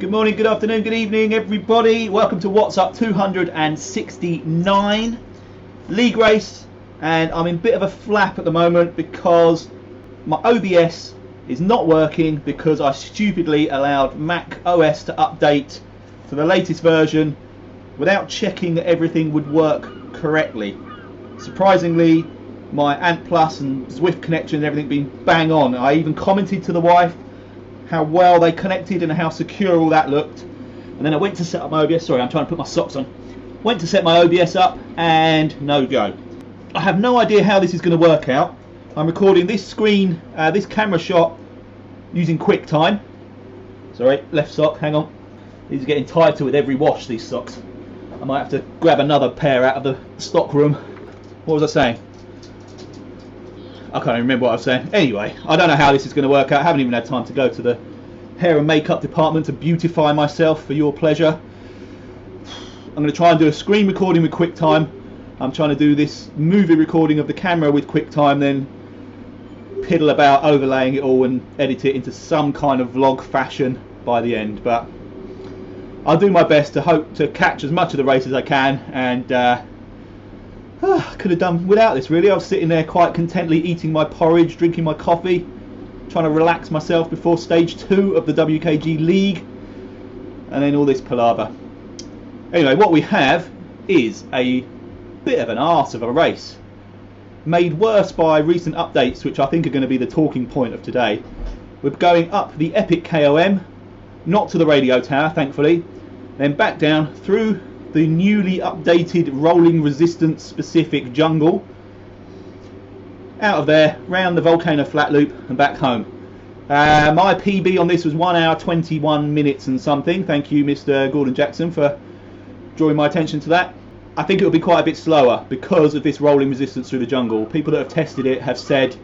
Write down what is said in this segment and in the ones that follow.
Good morning, good afternoon, good evening everybody. Welcome to What's Up 269 league race, and I'm in a bit of a flap at the moment because my OBS is not working because I stupidly allowed Mac OS to update to the latest version without checking that everything would work correctly. Surprisingly, my Ant Plus and Zwift connection and everything been bang on. I even commented to the wife how well they connected and how secure all that looked. And then I went to set up my OBS. Sorry, I'm trying to put my socks on. Went to set my OBS up and no go. I have no idea how this is going to work out. I'm recording this screen, this camera shot using QuickTime. Sorry, left sock, hang on. These are getting tighter with every wash, these socks. I might have to grab another pair out of the stock room. What was I saying? I can't even remember what I was saying. Anyway, I don't know how this is going to work out. I haven't even had time to go to the hair and makeup department to beautify myself for your pleasure. I'm going to try and do a screen recording with QuickTime. I'm trying to do this movie recording of the camera with QuickTime, then piddle about overlaying it all and edit it into some kind of vlog fashion by the end. But I'll do my best to hope to catch as much of the race as I can, and I could have done without this really. I was sitting there quite contentedly eating my porridge, drinking my coffee, trying to relax myself before stage 2 of the WKG League, and then all this palaver. Anyway, what we have is a bit of an arse of a race, made worse by recent updates, which I think are going to be the talking point of today. We're going up the epic KOM, not to the radio tower thankfully, then back down through the newly updated rolling resistance specific jungle, out of there, round the volcano flat loop and back home. My PB on this was 1 hour 21 minutes and something. Thank you Mr. Gordon Jackson for drawing my attention to that. I think it will be quite a bit slower because of this rolling resistance through the jungle. People that have tested it have said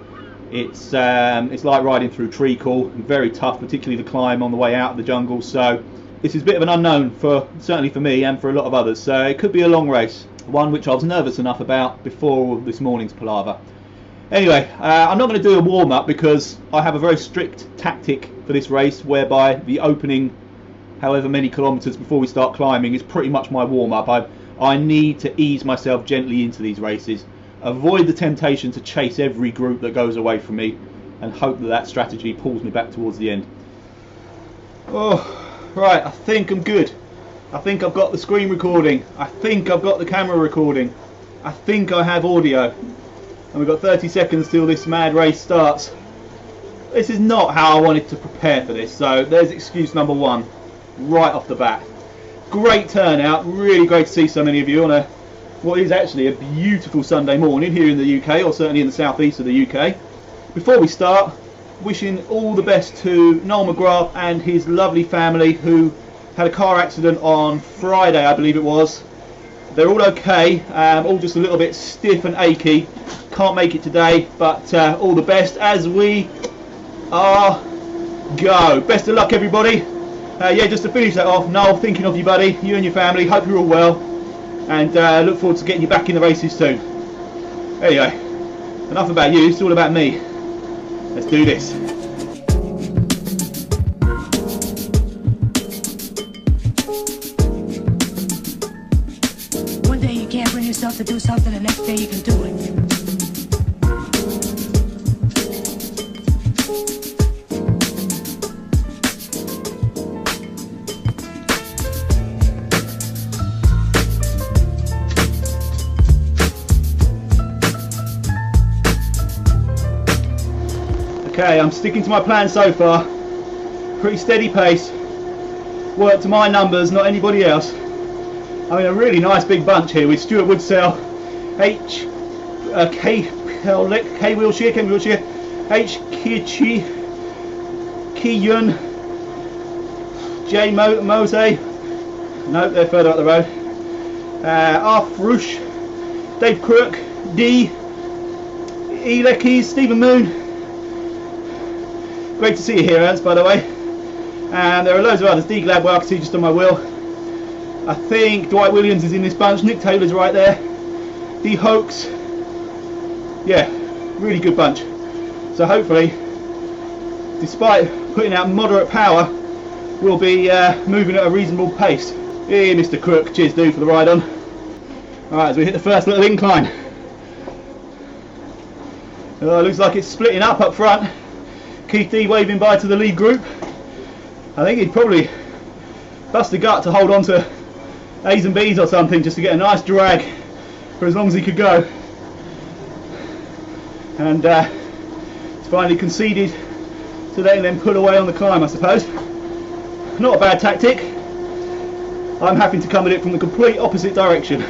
it's like riding through treacle, very tough, particularly the climb on the way out of the jungle. So this is a bit of an unknown, certainly for me and for a lot of others, so it could be a long race, one which I was nervous enough about before this morning's palaver. Anyway, I'm not going to do a warm-up because I have a very strict tactic for this race whereby the opening however many kilometres before we start climbing is pretty much my warm-up. I need to ease myself gently into these races, avoid the temptation to chase every group that goes away from me, and hope that strategy pulls me back towards the end. Oh. Right, I think I'm good. I think I've got the screen recording. I think I've got the camera recording. I think I have audio. And we've got 30 seconds till this mad race starts. This is not how I wanted to prepare for this, so there's excuse number one, right off the bat. Great turnout, really great to see so many of you on what is actually a beautiful Sunday morning here in the UK, or certainly in the southeast of the UK. Before we start, wishing all the best to Noel McGrath and his lovely family who had a car accident on Friday, I believe it was. They're all okay, all just a little bit stiff and achy. Can't make it today, but all the best as we are go. Best of luck everybody. Yeah, just to finish that off, Noel, thinking of you buddy, you and your family, hope you're all well, and look forward to getting you back in the races soon. Anyway, enough about you, it's all about me. Let's do this. One day you can't bring yourself to do something, the next day you can do it. Okay, I'm sticking to my plan so far. Pretty steady pace. Work to my numbers, not anybody else. I'm in a really nice big bunch here with Stuart Woodsell, K Wilshire, H Kichi, Ki Yun, J Mose. Nope, they're further up the road. R Frush, Dave Crook, D, E Leckies, Stephen Moon. Great to see you here, Ernst, by the way. And there are loads of others. D Gladwell, I can see just on my wheel. I think Dwight Williams is in this bunch. Nick Taylor's right there. D Hoax. Yeah, really good bunch. So hopefully, despite putting out moderate power, will be moving at a reasonable pace. Here, Mr. Crook, cheers dude for the ride on. Alright, as we hit the first little incline. Looks like it's splitting up front. Keith D waving bye to the lead group. I think he'd probably bust a gut to hold on to A's and B's or something just to get a nice drag for as long as he could go. And he's finally conceded to letting them pull away on the climb, I suppose. Not a bad tactic. I'm having to come at it from the complete opposite direction.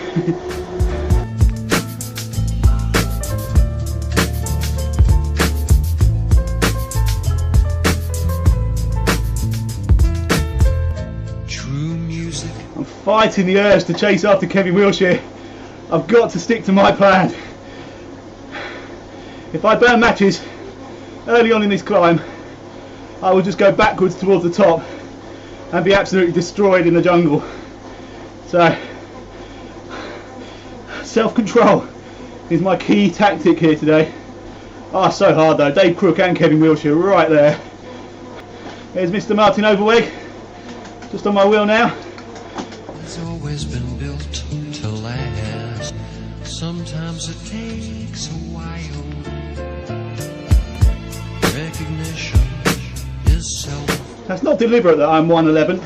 I'm fighting the urge to chase after Kevin Wilshire. I've got to stick to my plan. If I burn matches early on in this climb, I will just go backwards towards the top and be absolutely destroyed in the jungle. So, self-control is my key tactic here today. Ah, so hard though. Dave Crook and Kevin Wilshire right there. There's Mr. Martin Overweg, just on my wheel now. It's always been built to last. Sometimes it takes a while. Recognition is self. That's not deliberate that I'm 1/11th,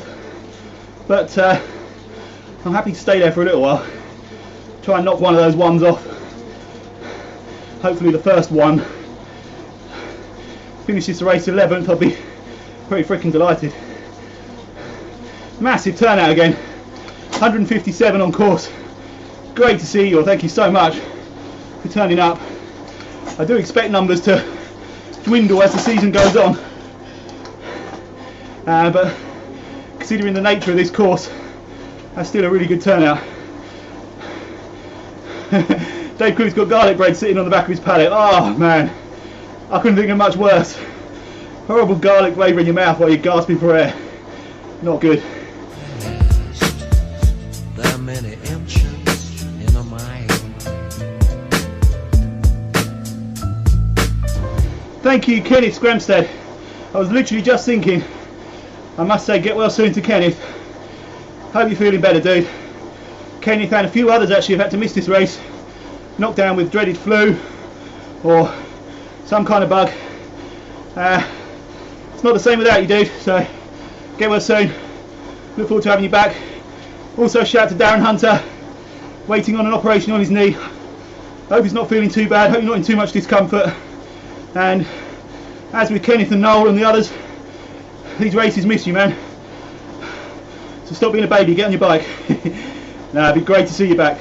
but I'm happy to stay there for a little while. Try and knock one of those ones off. Hopefully the first one. Finish this race 11th, I'll be pretty freaking delighted. Massive turnout again. 157 on course. Great to see you all. Thank you so much for turning up. I do expect numbers to dwindle as the season goes on. But considering the nature of this course, that's still a really good turnout. Dave Crook's got garlic bread sitting on the back of his pallet. Oh man, I couldn't think of much worse. Horrible garlic flavour in your mouth while you're gasping for air. Not good. There are many inches in a mile. Thank you, Kenneth Scramstead. I was literally just thinking, I must say, get well soon to Kenneth. Hope you're feeling better, dude. Kenneth and a few others actually have had to miss this race. Knocked down with dreaded flu or some kind of bug. It's not the same without you, dude, so get well soon. Look forward to having you back. Also shout out to Darren Hunter, waiting on an operation on his knee. Hope he's not feeling too bad, hope you're not in too much discomfort. And as with Kenneth and Noel and the others, these races miss you, man. So stop being a baby, get on your bike. Nah, it'd be great to see you back.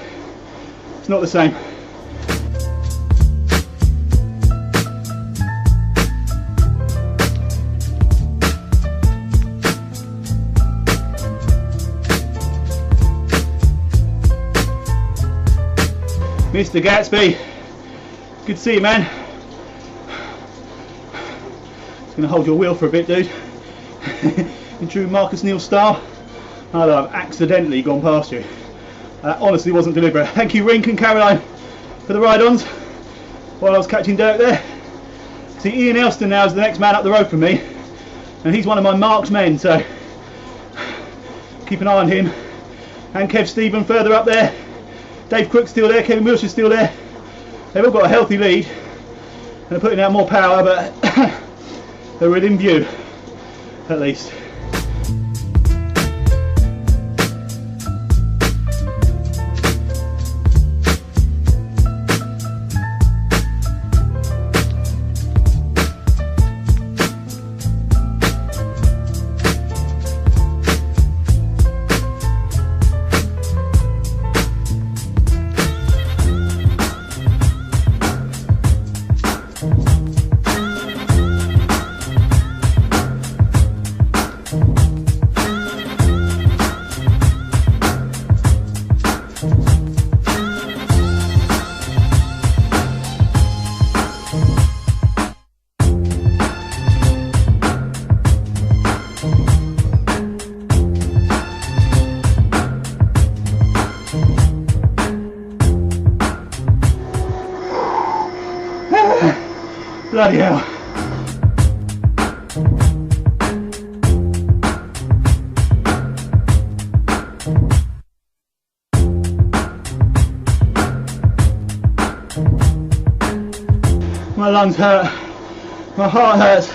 It's not the same. Mr. Gatsby, good to see you, man. Just going to hold your wheel for a bit, dude. In true Marcus Neal style. Although I've accidentally gone past you. That honestly wasn't deliberate. Thank you, Rink and Caroline, for the ride-ons while I was catching Dirk there. See, Ian Elston now is the next man up the road from me, and he's one of my Mark's men, so keep an eye on him. And Kev Stephen further up there. Dave Crook's still there, Kevin Wilshire's still there. They've all got a healthy lead and they're putting out more power, but they're within view, at least. lungs hurt, my heart hurts.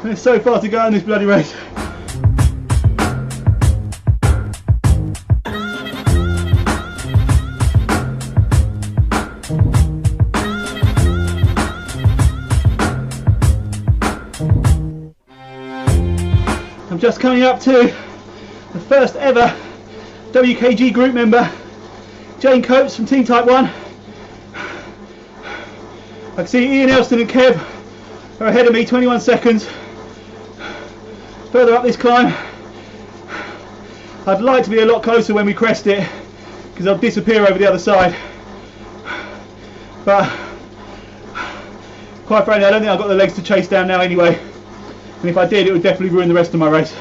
There's so far to go in this bloody race. I'm just coming up to the first ever WKG group member, Jane Coates from Team Type 1. I can see Ian Elston and Kev are ahead of me, 21 seconds. Further up this climb, I'd like to be a lot closer when we crest it, because I'll disappear over the other side. But quite frankly, I don't think I've got the legs to chase down now anyway. And if I did, it would definitely ruin the rest of my race.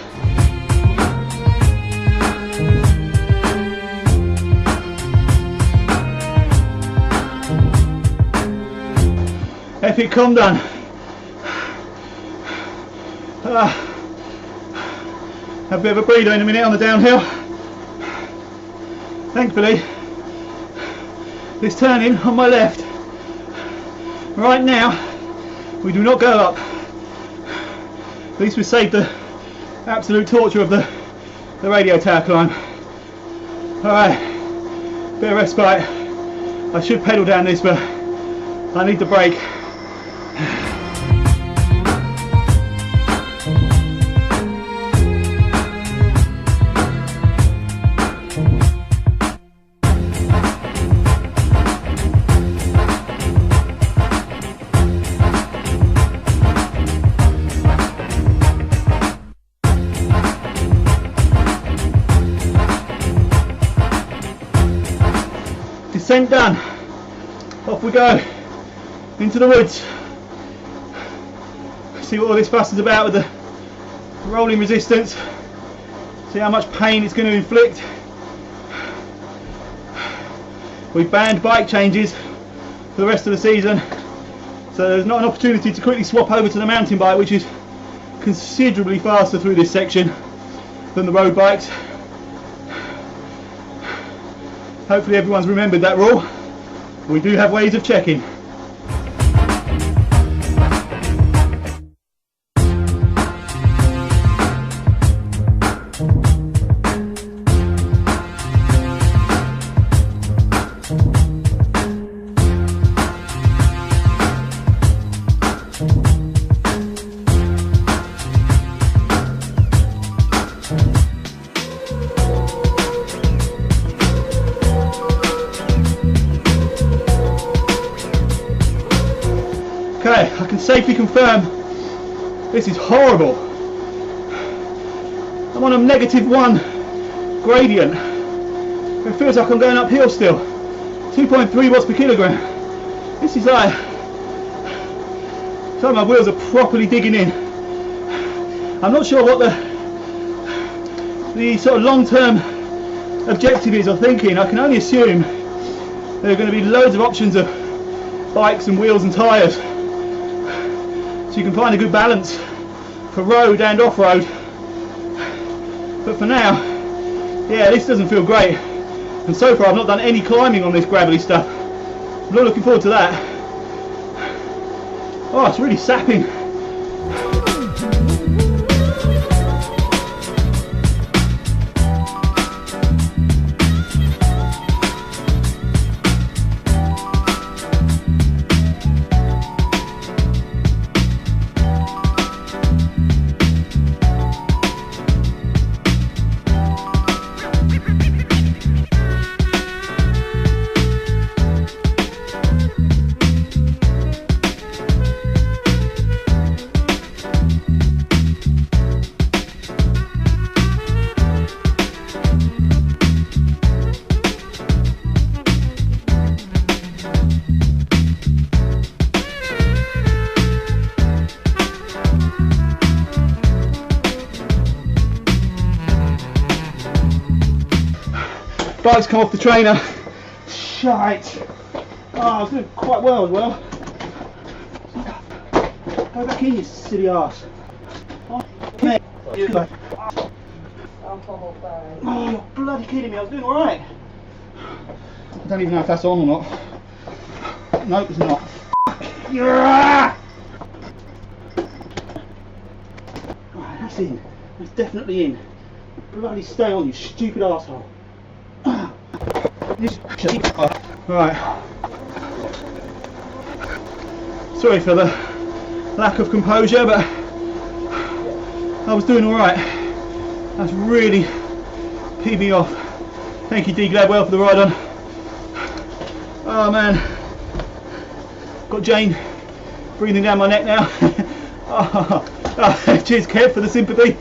Epic calm down. Have a bit of a breather in a minute on the downhill. Thankfully, this turning on my left, right now, we do not go up. At least we saved the absolute torture of the radio tower climb. Alright, bit of respite. I should pedal down this, but I need the brake. Descent done. Off we go into the woods. See what all this fuss is about with the rolling resistance. See how much pain it's going to inflict. We've banned bike changes for the rest of the season, so there's not an opportunity to quickly swap over to the mountain bike, which is considerably faster through this section than the road bikes. Hopefully everyone's remembered that rule. We do have ways of checking. Okay, I can safely confirm this is horrible. I'm on a -1 gradient. It feels like I'm going uphill still. 2.3 watts per kilogram. This is like, some of my wheels are properly digging in. I'm not sure what the sort of long-term objective is or thinking. I can only assume there are going to be loads of options of bikes and wheels and tyres, so you can find a good balance for road and off-road. But for now, yeah, this doesn't feel great, and so far I've not done any climbing on this gravelly stuff. I'm not looking forward to that. Oh, it's really sapping. Bike's come off the trainer. Shite. Oh, I was doing quite well as well. Go back in, you silly arse. Oh, you're bloody kidding me, I was doing alright. don't even know if that's on or not. No, it's not. Yeah! Right, that's in. That's definitely in. Bloody stay on, you stupid arsehole. Right. Sorry for the lack of composure, but I was doing alright. That's really peed me off. Thank you, D Gladwell, for the ride on. Oh man. Got Jane breathing down my neck now. Cheers, Kev, for the sympathy.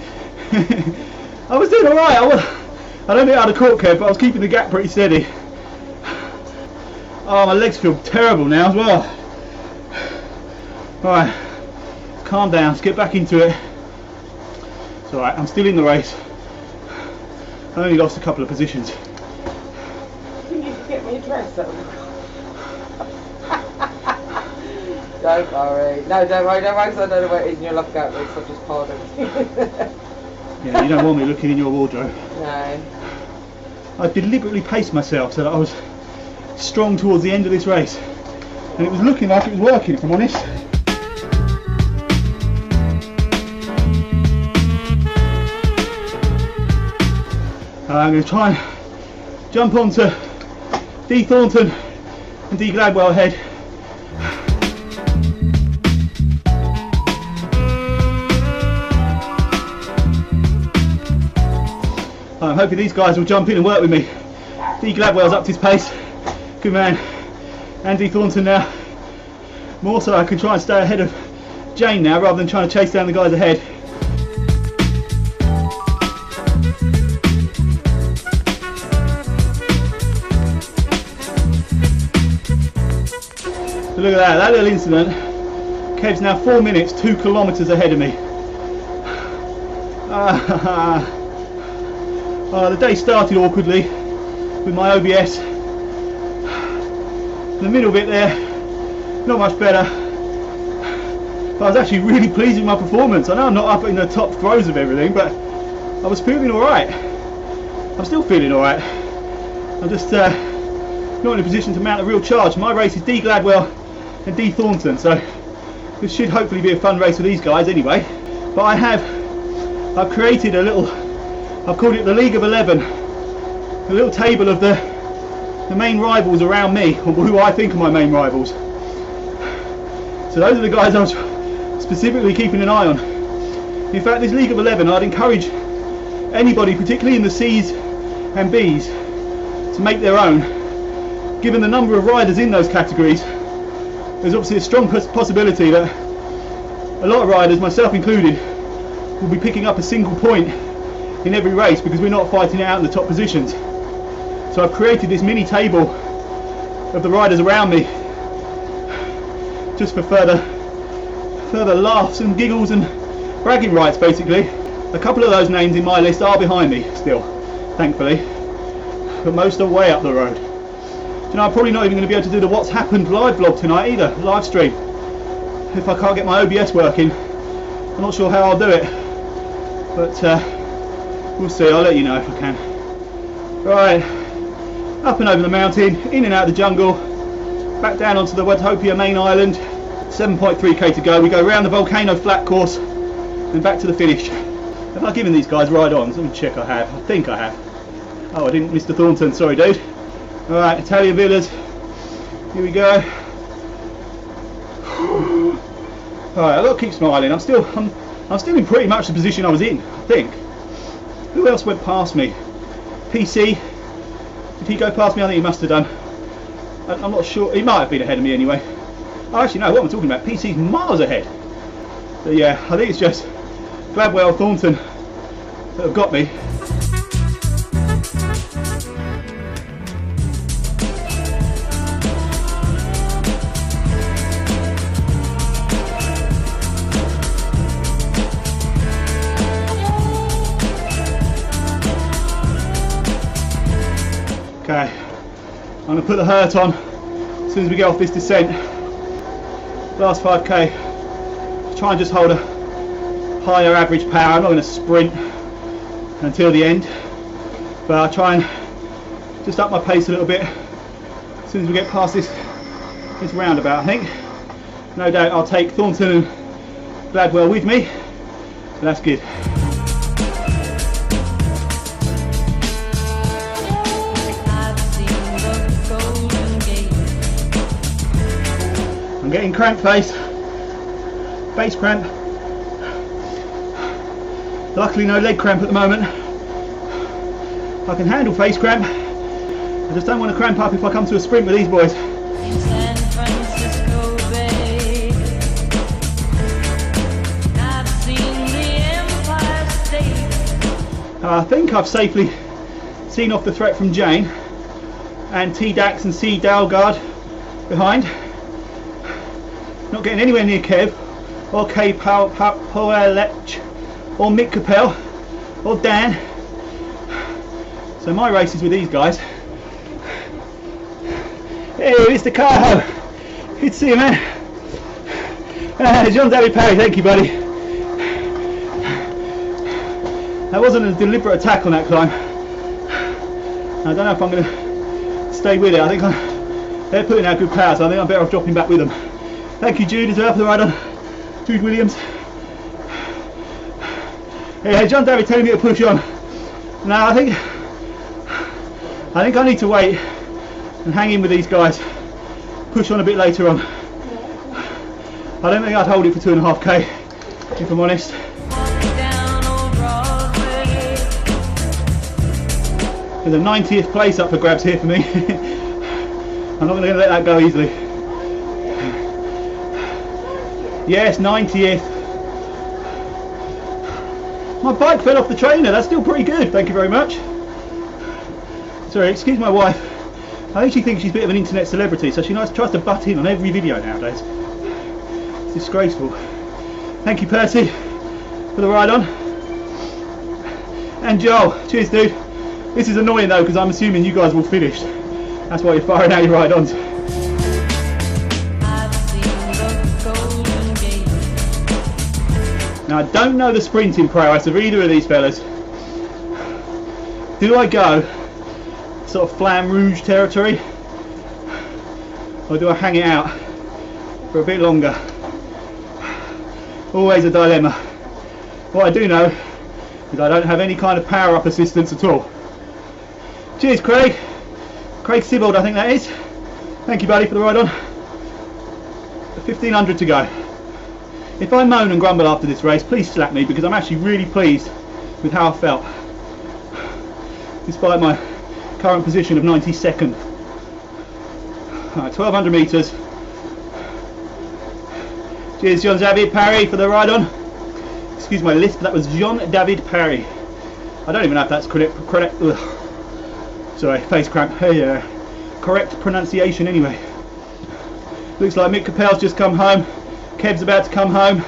I was doing alright. I don't think I had a caught Kev, but I was keeping the gap pretty steady. Oh, my legs feel terrible now as well. Alright, calm down, let's get back into it. It's alright, I'm still in the race. I only lost a couple of positions. You need to get me a dress though. Don't worry. No, don't worry, because I don't know where it is in your lock out list, so just pardon. Yeah, you don't want me looking in your wardrobe. No. I deliberately paced myself so that I was strong towards the end of this race. And it was looking like it was working, if I'm honest. I'm going to try and jump onto D Thornton and D Gladwell ahead. I'm hoping these guys will jump in and work with me. D Gladwell's upped his pace, good man, and D Thornton now. More so I can try and stay ahead of Jane now rather than trying to chase down the guys ahead. So look at that little incident. Kev's now 4 minutes, 2 kilometres ahead of me. The day started awkwardly with my OBS. The middle bit there, not much better. But I was actually really pleased with my performance. I know I'm not up in the top throws of everything, but I was feeling alright. I'm still feeling alright. I'm just not in a position to mount a real charge. My race is D Gladwell and D Thornton, so this should hopefully be a fun race for these guys anyway. But I've created a little, I've called it the League of 11, a little table of the main rivals around me, or who I think are my main rivals. So those are the guys I was specifically keeping an eye on. In fact, this League of 11, I'd encourage anybody, particularly in the C's and B's, to make their own. Given the number of riders in those categories, there's obviously a strong possibility that a lot of riders, myself included, will be picking up a single point in every race because we're not fighting it out in the top positions. So I've created this mini table of the riders around me just for further laughs and giggles and bragging rights, basically. A couple of those names in my list are behind me still, thankfully, but most are way up the road. You know, I'm probably not even going to be able to do the What's Happened live vlog tonight either, live stream. If I can't get my OBS working, I'm not sure how I'll do it, but we'll see. I'll let you know if I can. Right, up and over the mountain, in and out of the jungle, back down onto the Wadhopia main island. 7.3k to go. We go round the volcano flat course and back to the finish. Have I given these guys ride-ons? Let me check. I have. I think I have. Oh, I didn't, Mr. Thornton. Sorry, dude. Alright, Italian Villas. Here we go. Alright, I've got to keep smiling. I'm still in pretty much the position I was in, I think. Who else went past me? PC. Did he go past me? I think he must have done. I'm not sure. He might have been ahead of me anyway. Oh, actually, no, what am I talking about? PC's miles ahead. So yeah, I think it's just Gladwell, Thornton that have got me. Okay, I'm going to put the hurt on as soon as we get off this descent. Last 5k, try and just hold a higher average power. I'm not going to sprint until the end, but I'll try and just up my pace a little bit as soon as we get past this roundabout, I think. No doubt I'll take Thornton and Gladwell with me, but that's good. I'm getting cramp face cramp. Luckily no leg cramp at the moment. I can handle face cramp. I just don't want to cramp up if I come to a sprint with these boys. In San Francisco Bay, I've seen the Empire State. I think I've safely seen off the threat from Jane and T-Dax and C. Dalgard behind. Not getting anywhere near Kev or K. Poelech or Mick Capel or Dan. So my race is with these guys. Hey, Mr. Carho. Good to see you, man. John David Parry, thank you, buddy. That wasn't a deliberate attack on that climb. I don't know if I'm going to stay with it. I think they're putting out good power, so I think I'm better off dropping back with them. Thank you, Jude, as well, for the ride on. Jude Williams. Hey, John David telling me to push on. Now I think I need to wait and hang in with these guys. Push on a bit later on. I don't think I'd hold it for 2.5k, if I'm honest. There's a 90th place up for grabs here for me. I'm not going to let that go easily. Yes, 90th. My bike fell off the trainer. That's still pretty good. Thank you very much. Sorry, excuse my wife. I think she thinks she's a bit of an internet celebrity, so she tries to butt in on every video nowadays. It's disgraceful. Thank you, Percy, for the ride on. And Joel, cheers, dude. This is annoying though, because I'm assuming you guys will finish. That's why you're firing out your ride-ons. Now I don't know the sprinting prowess of either of these fellas. Do I go sort of Flamme Rouge territory, or do I hang it out for a bit longer? Always a dilemma. What I do know is I don't have any kind of power up assistance at all. Cheers, Craig. Craig Sibbald, I think that is. Thank you, buddy, for the ride on. 1500 to go. If I moan and grumble after this race, please slap me, because I'm actually really pleased with how I felt, despite my current position of 92nd. Alright, 1200 metres. Cheers, John David Parry, for the ride on. Excuse my lisp, that was John David Parry. I don't even know if that's correct. Sorry, face cramp. Hey, correct pronunciation anyway. Looks like Mick Capel's just come home. Kev's about to come home.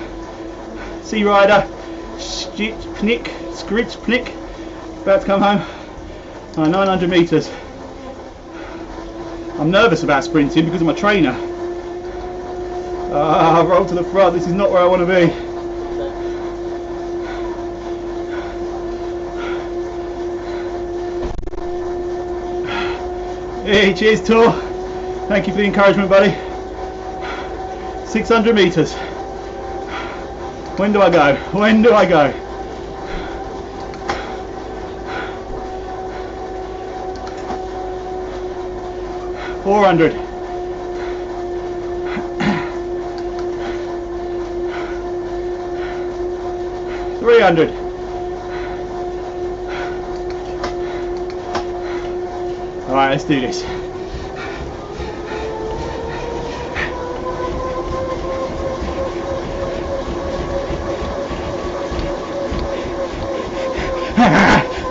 Sea Rider, Skritchpnik, about to come home. 900 metres. I'm nervous about sprinting because of my trainer. Roll to the front. This is not where I want to be. Hey, cheers, Tor. Thank you for the encouragement, buddy. 600 metres. When do I go? When do I go? $400. $300. All right, let's do this.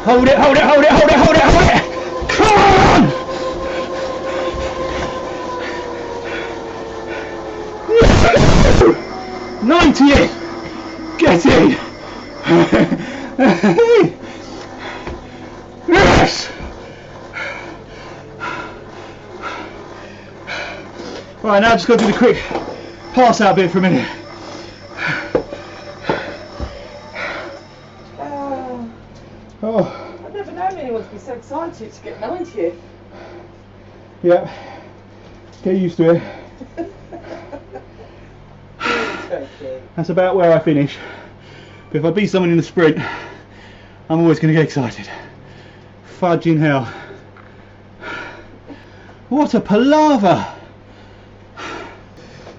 Hold it, hold it, hold it, hold it, hold it, hold it! Come on! No! 90th! Get in! Yes! Right, now I've just got to do the quick pass out bit for a minute. I've never known anyone to be so excited to get 90th. Yeah. Get used to it. That's about where I finish. But if I beat someone in the sprint, I'm always going to get excited. Fudging hell. What a palaver!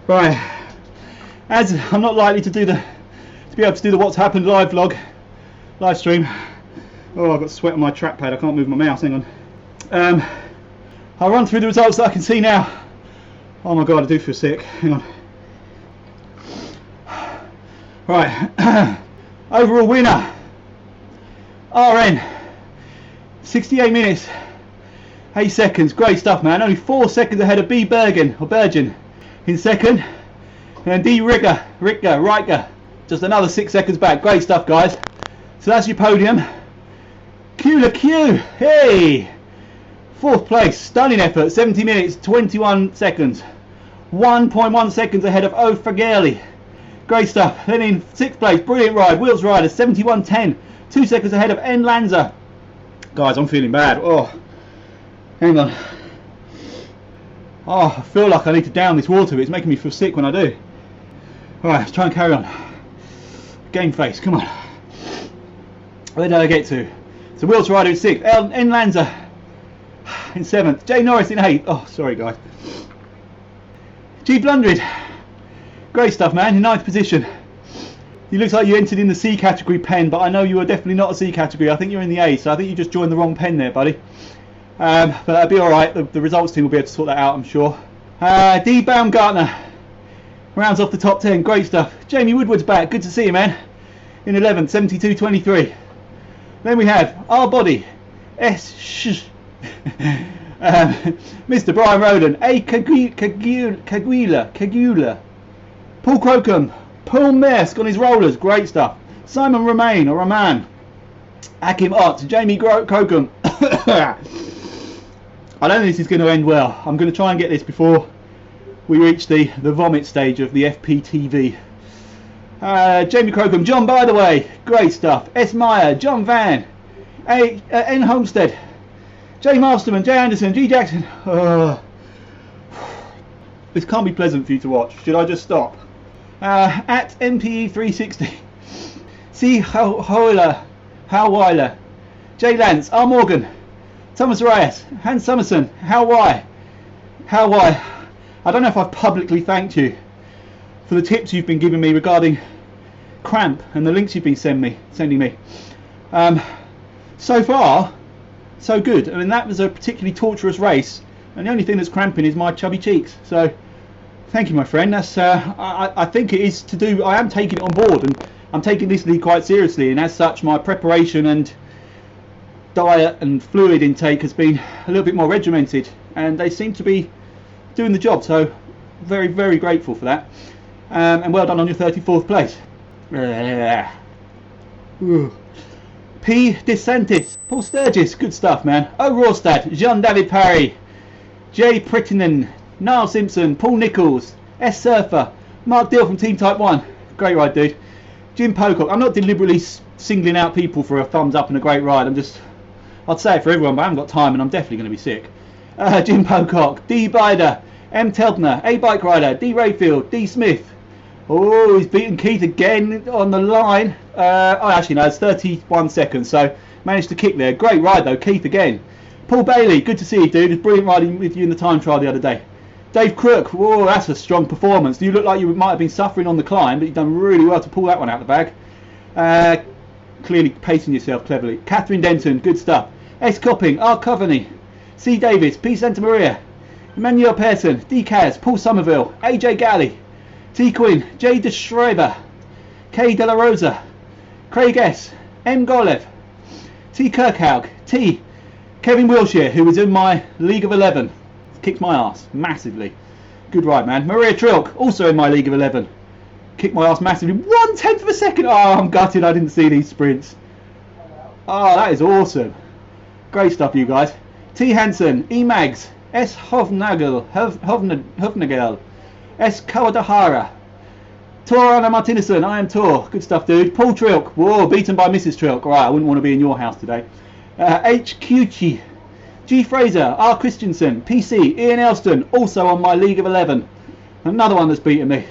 Right, as I'm not likely to be able to do the what's happened live stream. Oh, I've got sweat on my trackpad. I can't move my mouse. Hang on. I'll run through the results that I can see now. Oh my god, I do feel sick. Hang on. Right, overall winner, RN, 68 minutes, 8 seconds, great stuff man, only 4 seconds ahead of B Bergen in second, and then D Riker, just another 6 seconds back, great stuff guys. So that's your podium. Q, hey! 4th place, stunning effort, 70 minutes, 21 seconds, 1.1 seconds ahead of O Fagali. Great stuff. Then in 6th place, brilliant ride, Wheels Rider, 71.10, 2 seconds ahead of N Lanza. Guys, I'm feeling bad. Oh, hang on. Oh, I feel like I need to down this water, but it's making me feel sick when I do. Alright, let's try and carry on. Game face, come on. Where did I get to? So Wheels Rider in 6th, N Lanza in 7th, J Norris in 8th. Oh, sorry guys. G Blundred. Great stuff man, in 9th position. You looks like you entered in the C category pen, but I know you are definitely not a C category. I think you're in the A, so I think you just joined the wrong pen there, buddy. But that'll be alright, the results team will be able to sort that out, I'm sure. D Baumgartner rounds off the top 10, great stuff. Jamie Woodward's back, good to see you man. In 11th, 72.23. Then we have our body, Mr. Brian Roden, A Caguila. Paul Crocombe, Paul Maersk on his rollers, great stuff. Simon Romain, Akim Ott, Jamie Crocombe. I don't think this is going to end well. I'm going to try and get this before we reach the vomit stage of the FPTV. Jamie Crocombe, John by the way, great stuff. S. Meyer, John Van, N. Homestead, J. Masterman, J. Anderson, G. Jackson. This can't be pleasant for you to watch. Should I just stop? At MPE 360, C. Howeiler, J. Lance, R. Morgan, Thomas Reyes, Hans Summerson, How why? I don't know if I've publicly thanked you for the tips you've been giving me regarding cramp and the links you've been sending me. So far, so good. I mean, that was a particularly torturous race, and the only thing that's cramping is my chubby cheeks. So thank you my friend. That's I think it is to do. I am taking it on board, and I'm taking this league quite seriously, and as such my preparation and diet and fluid intake has been a little bit more regimented, and they seem to be doing the job, so very, very grateful for that. And well done on your 34th place. P. DeSantis, Paul Sturgis, good stuff man. O. Rawstad, Jean-David Parry, J. Prittinen, Niall Simpson, Paul Nichols, S. Surfer, Mark Dill from Team Type 1, great ride dude. Jim Pocock, I'm not deliberately singling out people for a thumbs up and a great ride, I'd say it for everyone, but I haven't got time and I'm definitely going to be sick. Jim Pocock, D. Bider, M. Teltner, A. Bike Rider, D. Rayfield, D. Smith. Oh, he's beaten Keith again on the line. Oh, actually no, it's 31 seconds, so managed to kick there. Great ride though, Keith again. Paul Bailey, good to see you dude. It's brilliant riding with you in the time trial the other day. Dave Crook, whoa, that's a strong performance. You look like you might have been suffering on the climb, but you've done really well to pull that one out of the bag. Clearly pacing yourself cleverly. Catherine Denton, good stuff. S. Copping, R. Coveney, C. Davis, P. Santa Maria, Emmanuel Pearson, D. Kaz, Paul Somerville, A.J. Galley, T. Quinn, J. De Schreiber, K. De La Rosa, Craig S., M. Golev, T. Kirkhaug, T. Kevin Wilshire, who was in my League of 11. Kicked my ass massively. Good ride, man. Maria Trilk, also in my League of 11. Kicked my ass massively. 1/10 of a second. Oh, I'm gutted I didn't see these sprints. Oh, that is awesome. Great stuff, you guys. T. Hansen, E. Mags, S. Hovnagel, S. Kawadahara, Tor Anna Martinison, I am Tor. Good stuff, dude. Paul Trilk. Whoa, beaten by Mrs. Trilk. Alright, I wouldn't want to be in your house today. H. Cucci, G Fraser, R Christensen, PC, Ian Elston, also on my League of 11. Another one that's beaten me.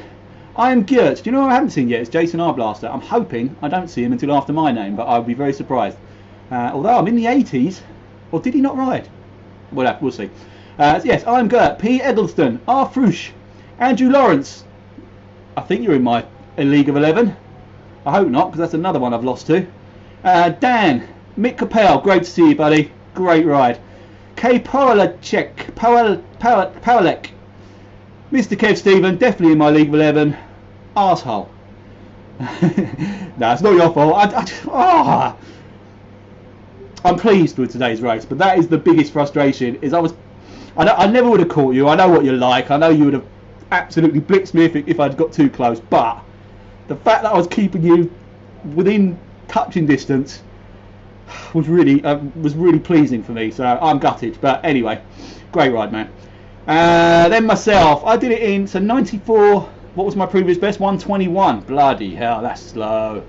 I am Gert. Do you know what I haven't seen yet? It's Jason R Blaster. I'm hoping I don't see him until after my name, but I would be very surprised. Although I'm in the 80s, or did he not ride? We'll see. Yes, I'm Gert. P Eggleston, R Frush, Andrew Lawrence. I think you're in my League of 11. I hope not, because that's another one I've lost to. Dan, Mick Capel, great to see you, buddy. Great ride. K Powalek, Powalek. Mr. Kev Stephen, definitely in my League of 11. Arsehole. No, it's not your fault. I'm pleased with today's race, but that is the biggest frustration. Is I never would have caught you. I know what you're like. I know you would have absolutely blitzed me if I'd got too close. But the fact that I was keeping you within touching distance was really pleasing for me. So I'm gutted. But anyway, great ride, man. Then myself, I did it in 94. What was my previous best? 121. Bloody hell, that's slow.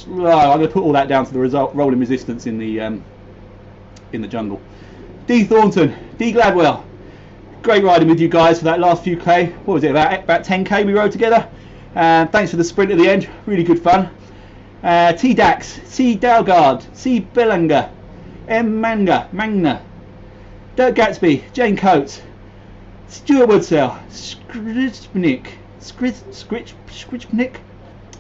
I'm going to put all that down to the rolling resistance in the jungle. D Thornton, D Gladwell, great riding with you guys for that last few K. What was it, about 10K we rode together? Thanks for the sprint at the end, really good fun. T Dax, C Dalgard, C Belanger, M Magna, Dirk Gatsby, Jane Coates, Stuart Woodsell, Skritchnik.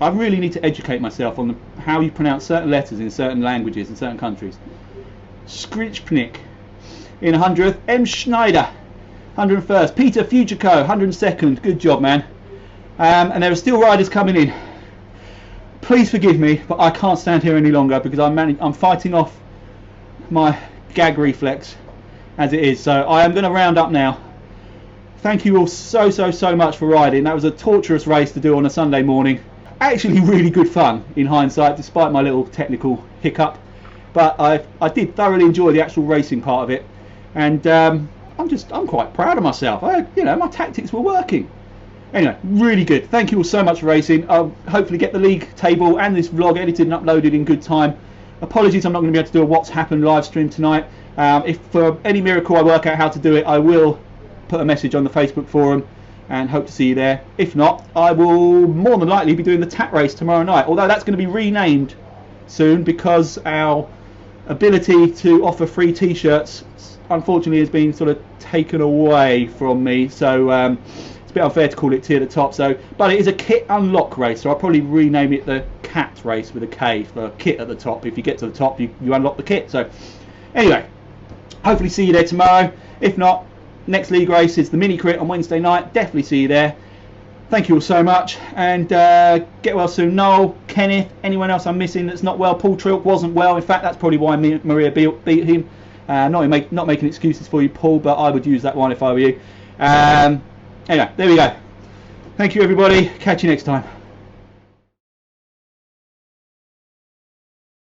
I really need to educate myself on how you pronounce certain letters in certain languages in certain countries. Skritchnik. In 100th, M Schneider, 101st. Peter Fujico, 102nd. Good job, man. And there are still riders coming in. Please forgive me, but I can't stand here any longer because I'm fighting off my gag reflex as it is. So I am going to round up now. Thank you all so much for riding. That was a torturous race to do on a Sunday morning. Actually really good fun in hindsight, despite my little technical hiccup. But I did thoroughly enjoy the actual racing part of it, and I'm quite proud of myself. My tactics were working. Anyway, really good. Thank you all so much for racing. I'll hopefully get the league table and this vlog edited and uploaded in good time. Apologies, I'm not going to be able to do a What's Happened live stream tonight. If for any miracle I work out how to do it, I will put a message on the Facebook forum and hope to see you there. If not, I will more than likely be doing the TAT race tomorrow night, although that's going to be renamed soon because our ability to offer free t-shirts unfortunately has been sort of taken away from me, so it's a bit unfair to call it T at the top. But it is a kit unlock race, so I'll probably rename it the CAT race with a K for kit at the top. If you get to the top, you unlock the kit. So anyway, hopefully see you there tomorrow. If not, next league race is the mini crit on Wednesday night. Definitely see you there. Thank you all so much, and get well soon. Noel, Kenneth, anyone else I'm missing that's not well. Paul Trilk wasn't well. In fact, that's probably why Maria beat him. Not making excuses for you, Paul, but I would use that one if I were you. Anyway, there we go. Thank you, everybody. Catch you next time.